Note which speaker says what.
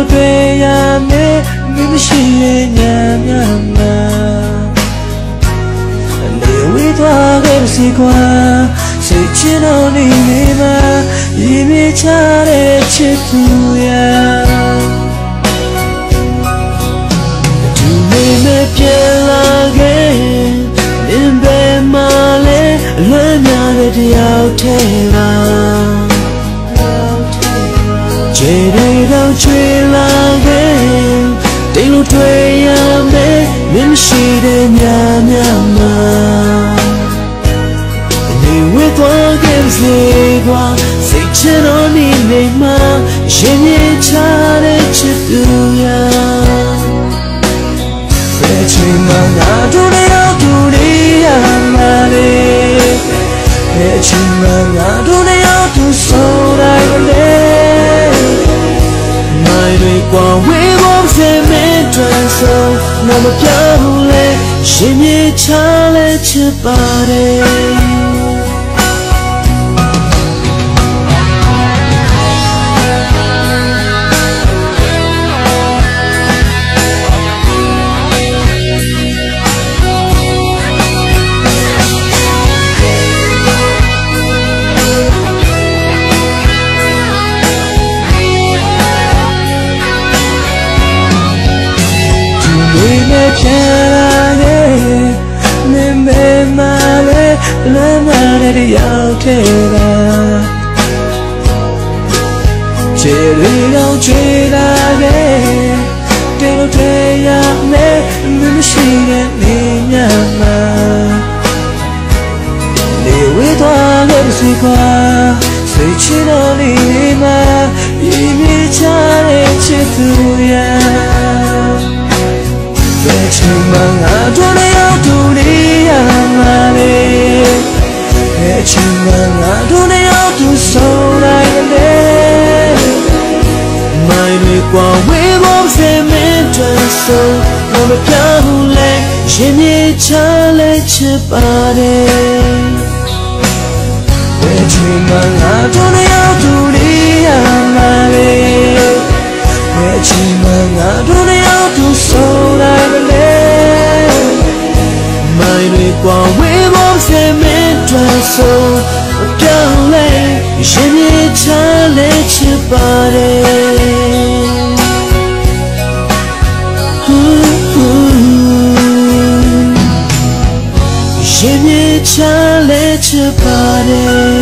Speaker 1: လို့တွေ့ရမယ်မင်းမရှိတဲ့ညညမှာနေဝေးသွားခဲ့စီကွာစိတ်ချတော်နေနေမှာရေမြေချတဲ့ချစ်သူရာသူနေမဲ့ပြန်လာခဲ့မင်းပဲမလဲလွမ်းများတဲ့တယောက်ထဲပါခြေတွေတော့ချွေလာခဲ့တိတ်လို့တွေ့ရမယ်မင်းရှိတဲ့ညညမှာနေဝေးသွားခဲ့စေကွာစိတ်ချတော်နေနေမှာရှင်ရင်ချတဲ့ချစ်သူရာဘယ်ချိန်မှငါတို့တယောက်တူနေရမှာလေဘယ်ချိန်မှငါတို့တယောက်တူဆုံးတိုင်းလေမိုင်းတွေကဝေးဖို့စင်မင်းတွင်ဆုံးမမပြောင်းလဲရှင်ရင်ချလဲချစ်ပါတယ်ပြန်လာခဲ့မင်းမဲမလဲလမ်းမတဲ့ရောက်ခဲ့တာခြေတွေတော့ချွေလာခဲ့တဲလို့တွေ့ရမယ်မင်းမရှိတဲ့နေညမှာနေဝေးသွားခဲ့စီကွာစိတ်ချတော်နေမှာရေမြေချတဲ့ချစ်သူရာဘယ်ချိန်မှငါတို့တယောက်တူနေရမှာလေဘယ်ချိန်မှငါတို့တယောက်တူဆုံးတိုင်းလေမိုင်းတွေကဝေးဖို့စင်မင်းတွင်ဆုံးမပြောင်းလဲရှင်မြေချလဲချစ်ပါတယ်ဘယ်ချိန်မှငါတို့တယောက်တူနေရမှာလေဘယ်ချိန်မှငါတို့တယောက်တူဆုံးတိုင်းကွာဝေးဖို့စင်မင်းတွင်ဆုံးမပြောင်းလဲရှင်မြေချလဲချစ်ပါတယ်ရှင်မြေချလဲချစ်ပါတယ်